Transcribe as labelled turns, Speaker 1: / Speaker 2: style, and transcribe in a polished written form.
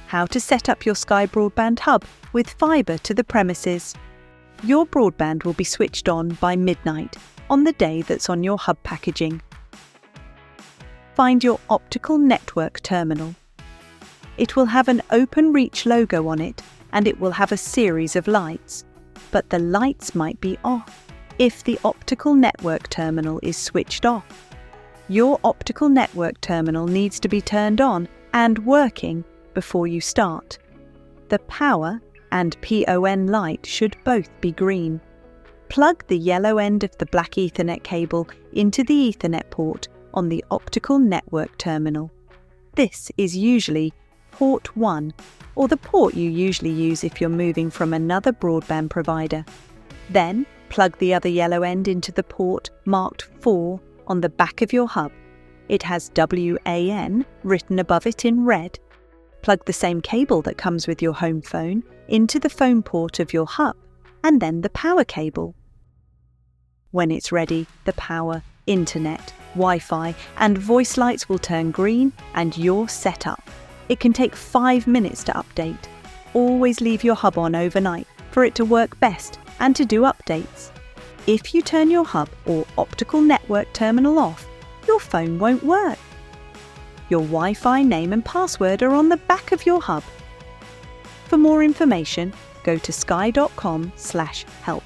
Speaker 1: how to set up your Sky Broadband Hub with fibre to the premises. Your broadband will be switched on by midnight on the day that's on your hub packaging. Find your Optical Network Terminal. It will have an OpenReach logo on it and it will have a series of lights, but the lights might be off if the Optical Network Terminal is switched off. Your Optical Network Terminal needs to be turned on and working before you start. The power and PON light should both be green. Plug the yellow end of the black Ethernet cable into the Ethernet port on the Optical Network Terminal. This is usually port 1, or the port you usually use if you're moving from another broadband provider. Then plug the other yellow end into the port marked 4 on the back of your hub. It has WAN written above it in red. Plug the same cable that comes with your home phone into the phone port of your hub, and then the power cable. When it's ready, the power, internet, Wi-Fi and voice lights will turn green and you're set up. It can take 5 minutes to update. Always leave your hub on overnight for it to work best and to do updates. If you turn your hub or optical network terminal off, your phone won't work. Your Wi-Fi name and password are on the back of your hub. For more information, go to sky.com/help.